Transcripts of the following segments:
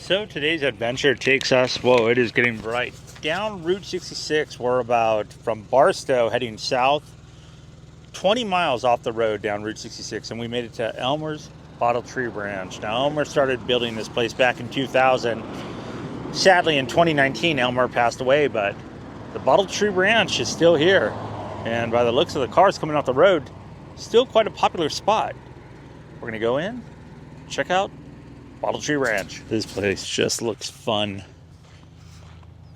So today's adventure takes us, whoa, it is getting bright, down Route 66. We're about from Barstow heading south, 20 miles off the road down Route 66, and we made it to Elmers Bottle Tree Ranch. Now, Elmer started building this place back in 2000. Sadly, in 2019, Elmer passed away, but the Bottle Tree Ranch is still here. And by the looks of the cars coming off the road, still quite a popular spot. We're gonna go in, check out Bottle Tree Ranch. This place just looks fun.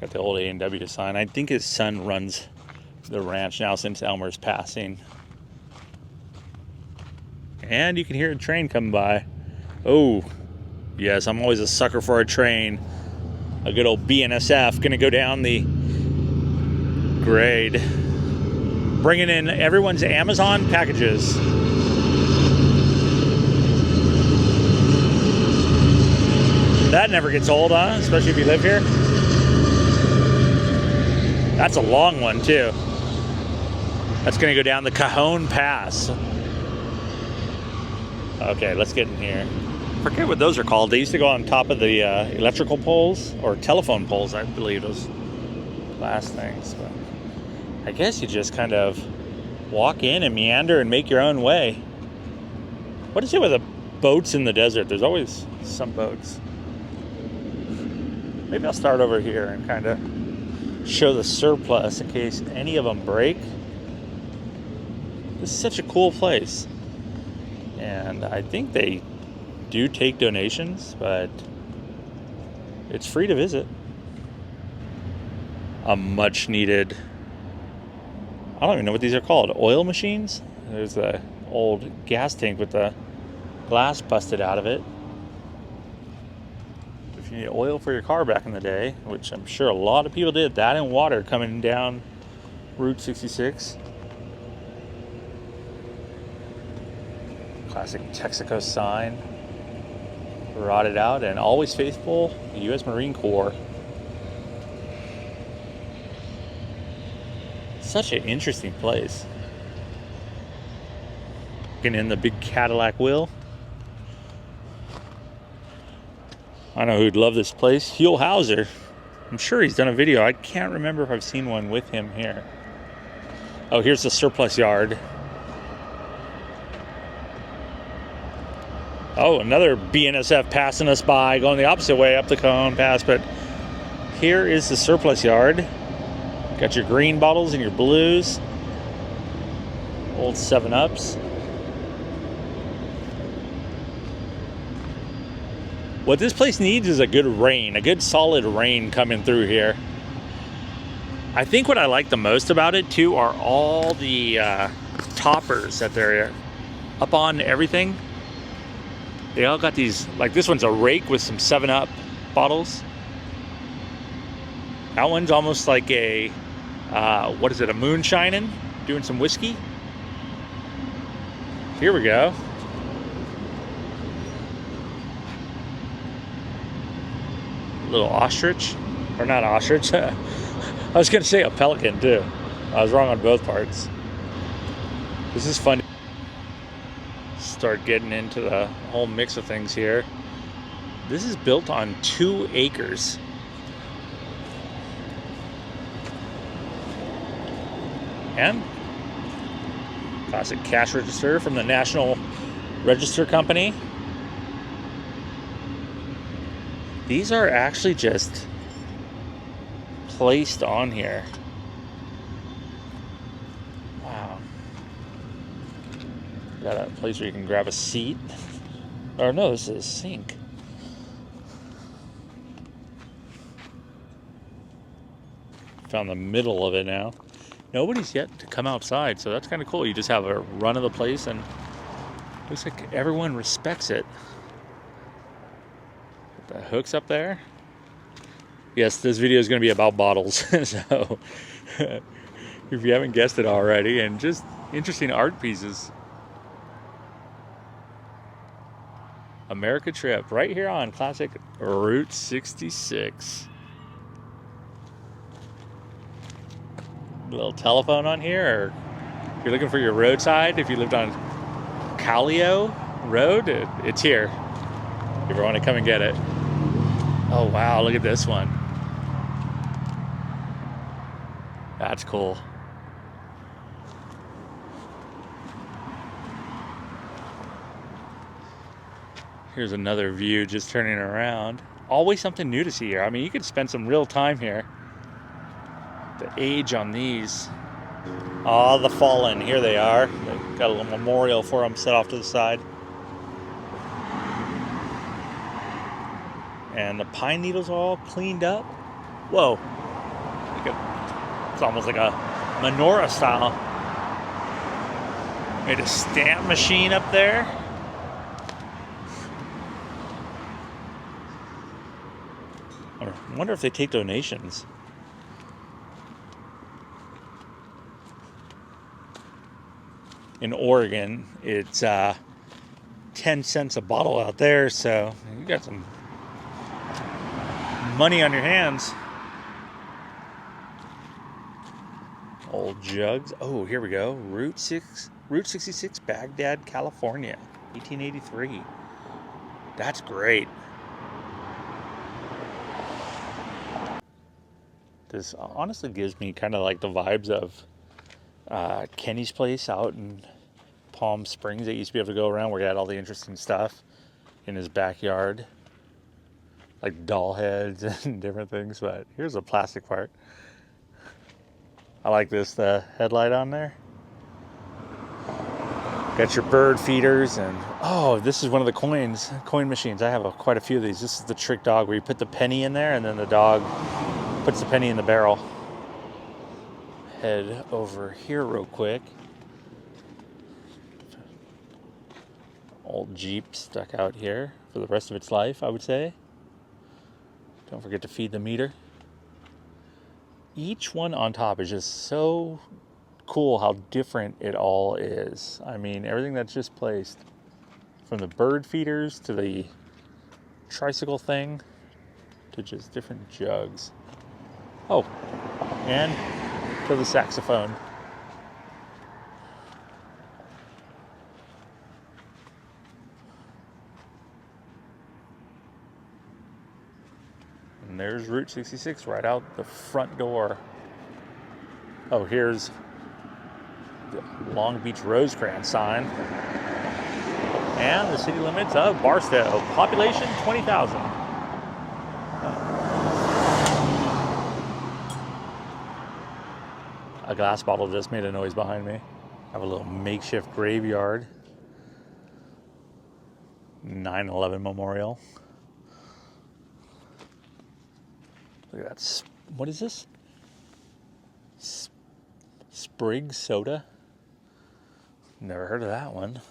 Got the old A&W sign. I think his son runs the ranch now since Elmer's passing. And you can hear a train coming by. Oh, yes, I'm always a sucker for a train. A good old BNSF gonna go down the grade. Bringing in everyone's Amazon packages. That never gets old, huh? Especially if you live here. That's a long one, too. That's going to go down the Cajon Pass. Okay, let's get in here. I forget what those are called. They used to go on top of the electrical poles, or telephone poles, I believe, those glass things. But I guess you just kind of walk in and meander and make your own way. What is it with the boats in the desert? There's always some boats. Maybe I'll start over here and kind of show the surplus in case any of them break. This is such a cool place. And I think they do take donations, but it's free to visit. A much needed, I don't even know what these are called, oil machines? There's the old gas tank with the glass busted out of it. If you need oil for your car back in the day, which I'm sure a lot of people did, that and water coming down Route 66. Classic Texaco sign, rotted out, and always faithful, the U.S. Marine Corps. Such an interesting place. Getting in the big Cadillac wheel. I know who'd love this place. Huell Hauser. I'm sure he's done a video. I can't remember if I've seen one with him here. Oh, here's the surplus yard. Oh, another BNSF passing us by, going the opposite way up the Cajon Pass. But here is the surplus yard. Got your green bottles and your blues. Old 7-Ups. What this place needs is a good rain, a good solid rain coming through here. I think what I like the most about it too are all the toppers that they're up on everything. They all got these, like this one's a rake with some 7-Up bottles. That one's almost like a, what is it, a moonshining? Doing some whiskey. Here we go. Little ostrich, or not ostrich. I was gonna say a pelican too. I was wrong on both parts. This is fun. Start getting into the whole mix of things here. This is built on 2 acres. And classic cash register from the National Register Company. These are actually just placed on here. Wow. Got a place where you can grab a seat. Or no, this is a sink. Found the middle of it now. Nobody's yet to come outside, so that's kind of cool. You just have a run of the place and looks like everyone respects it. The hooks up there. Yes, this video is going to be about bottles. So if you haven't guessed it already, and just interesting art pieces. America trip right here on classic Route 66. Little telephone on here, or if you're looking for your roadside, if you lived on Callio Road, it's here. If you ever want to come and get it. Oh wow, look at this one. That's cool. Here's another view just turning around. Always something new to see here. I mean, you could spend some real time here. The age on these. Ah, the Fallen. Here they are. They've got a little memorial for them set off to the side. And the pine needles are all cleaned up. Whoa. It's almost like a menorah style. Made a stamp machine up there. I wonder if they take donations. In Oregon, it's 10 cents a bottle out there, so you got some money on your hands. Old jugs. Oh, here we go. Route 66, Baghdad, California, 1883. That's great. This honestly gives me kind of like the vibes of Kenny's place out in Palm Springs. They used to be able to go around where he had all the interesting stuff in his backyard, like doll heads and different things. But here's a plastic part. I like this, the headlight on there. Got your bird feeders, and oh, this is one of the coin machines. I have quite a few of these. This is the trick dog where you put the penny in there and then the dog puts the penny in the barrel. Head over here real quick. Old Jeep stuck out here for the rest of its life, I would say. Don't forget to feed the meter. Each one on top is just so cool how different it all is. I mean, everything that's just placed, from the bird feeders to the tricycle thing to just different jugs. Oh, and to the saxophone. And there's Route 66 right out the front door. Oh, here's the Long Beach Rosecrans sign. And the city limits of Barstow. Population 20,000. A glass bottle just made a noise behind me. I have a little makeshift graveyard. 9/11 memorial. Look at that. What is this? Sprig soda? Never heard of that one.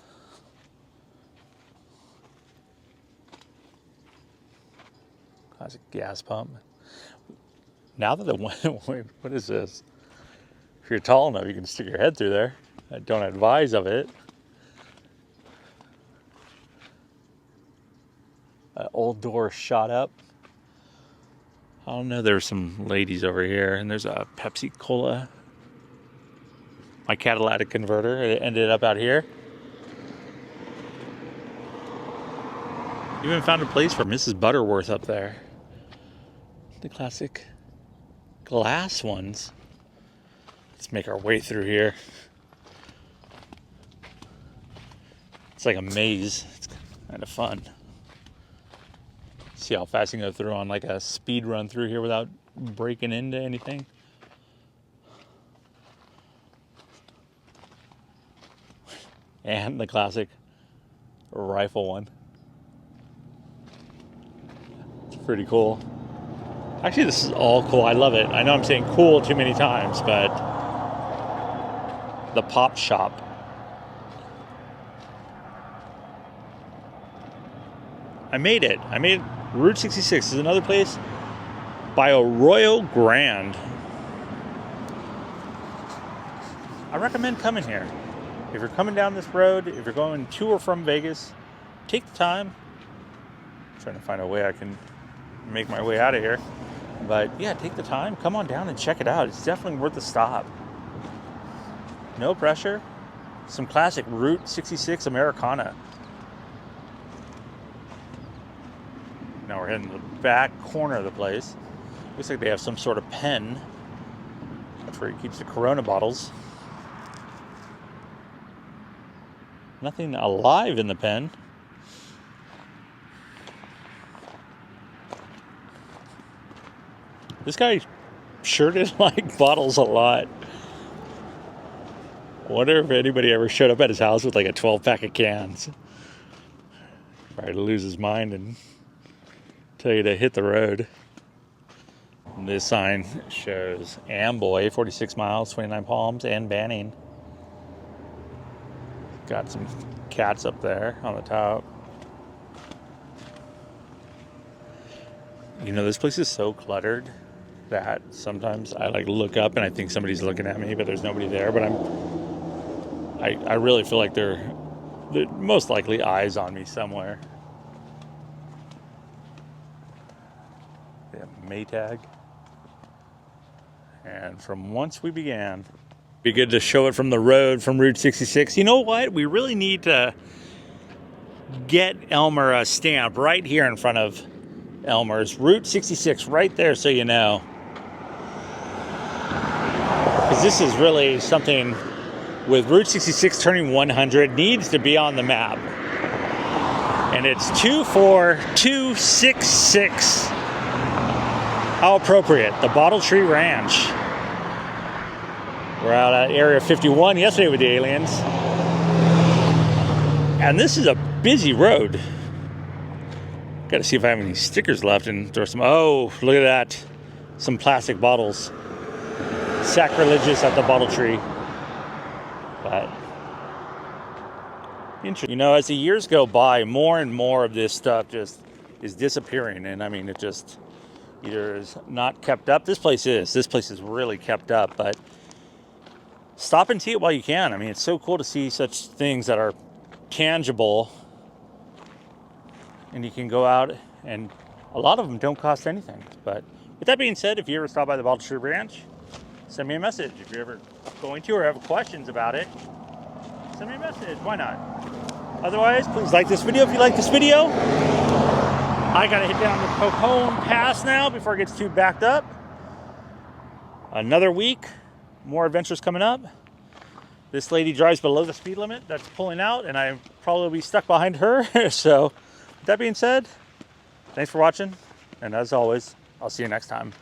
Classic gas pump. Now that wait, what is this? If you're tall enough, you can stick your head through there. I don't advise of it. Old door shot up. I don't know, there's some ladies over here, and there's a Pepsi Cola. My catalytic converter, it ended up out here. Even found a place for Mrs. Butterworth up there. The classic glass ones. Let's make our way through here. It's like a maze. It's kind of fun. See how fast you can go through on like a speed run through here without breaking into anything. And the classic rifle one. It's pretty cool. Actually, this is all cool. I love it. I know I'm saying cool too many times, but the pop shop. I made it. Route 66 is another place by Arroyo Grande. I recommend coming here. If you're coming down this road, if you're going to or from Vegas, take the time. I'm trying to find a way I can make my way out of here. But yeah, take the time. Come on down and check it out. It's definitely worth the stop. No pressure. Some classic Route 66 Americana. Now we're heading to the back corner of the place. Looks like they have some sort of pen. That's where he keeps the Corona bottles. Nothing alive in the pen. This guy sure did like bottles a lot. I wonder if anybody ever showed up at his house with like a 12-pack of cans. Probably lose his mind and tell you to hit the road. And this sign shows Amboy, 46 miles, 29 Palms, and Banning. Got some cats up there on the top. You know, this place is so cluttered that sometimes I like look up and I think somebody's looking at me, but there's nobody there. But I really feel like they're most likely eyes on me somewhere. They have Maytag. And from once we began, be good to show it from the road, from Route 66. You know what? We really need to get Elmer a stamp right here in front of Elmers. Route 66 right there, so you know. Because this is really something with Route 66 turning 100 needs to be on the map. And it's 24266. How appropriate. The Bottle Tree Ranch. We're out at Area 51 yesterday with the aliens. And this is a busy road. Got to see if I have any stickers left and throw some. Oh, look at that. Some plastic bottles. Sacrilegious at the Bottle Tree. But interesting. You know, as the years go by, more and more of this stuff just is disappearing. And I mean, it just either is not kept up. This place is really kept up, but stop and see it while you can. I mean, it's so cool to see such things that are tangible, and you can go out, and a lot of them don't cost anything. But with that being said, if you ever stop by the Bottle Tree Ranch, send me a message. If you're ever going to or have questions about it, send me a message. Why not? Otherwise, please like this video if you like this video. I gotta hit down the Cajon Pass now before it gets too backed up. Another week, more adventures coming up. This lady drives below the speed limit. That's pulling out, and I probably will be stuck behind her. So, with that being said, thanks for watching, and as always, I'll see you next time.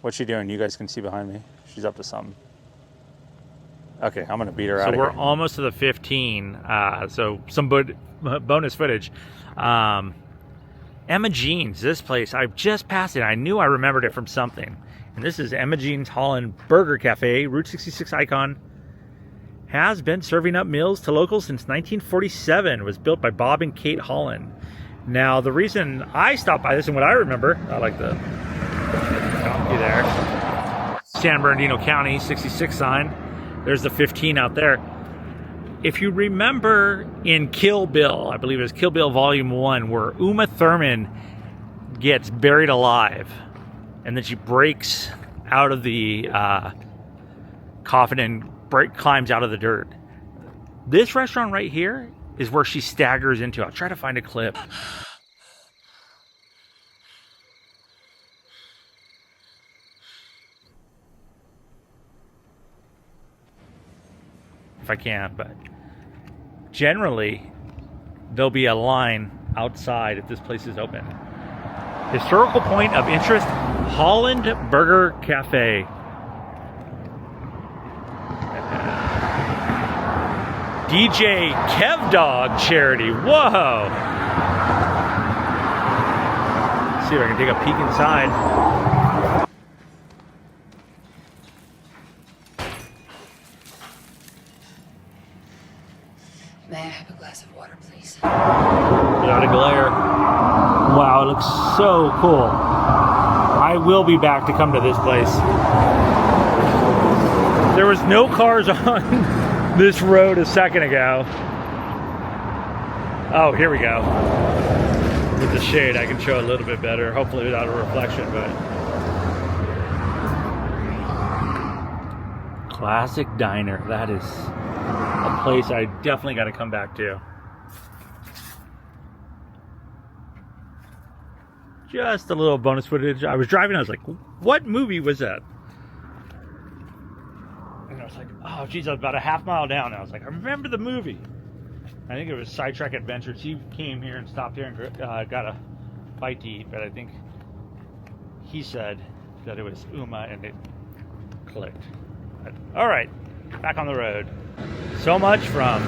What's she doing? You guys can see behind me. She's up to something. Okay, I'm gonna beat her out of here. So we're almost to the 15. So some bonus footage. Emma Jean's, this place, I've just passed it. I knew I remembered it from something. And this is Emma Jean's Holland Burger Cafe, Route 66 icon. Has been serving up meals to locals since 1947. Was built by Bob and Kate Holland. Now, the reason I stopped by this and what I remember, I like the donkey there. San Bernardino County, 66 sign. There's the 15 out there. If you remember in Kill Bill, I believe it was Kill Bill Volume 1, where Uma Thurman gets buried alive, and then she breaks out of the coffin and climbs out of the dirt. This restaurant right here is where she staggers into. I'll try to find a clip. If I can, but generally there'll be a line outside if this place is open. Historical point of interest, Holland Burger Cafe. DJ Kev Dog charity. Whoa! Let's see if I can take a peek inside. May I have a glass of water, please? Without a glare. Wow, it looks so cool. I will be back to come to this place. There was no cars on this road a second ago. Oh, here we go. With the shade, I can show a little bit better. Hopefully without a reflection, but... Classic Diner. That is a place I definitely got to come back to. Just a little bonus footage. I was driving, I was like, what movie was that? And I was like, oh geez, I was about a half mile down, and I was like, I remember the movie. I think it was Sidetrack Adventures. He came here and stopped here and got a bite to eat, but I think he said that it was Uma, and it clicked. But, all right, back on the road. So much from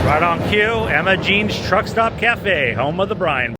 right on cue, Emma Jean's Truck Stop Cafe, home of the Bryan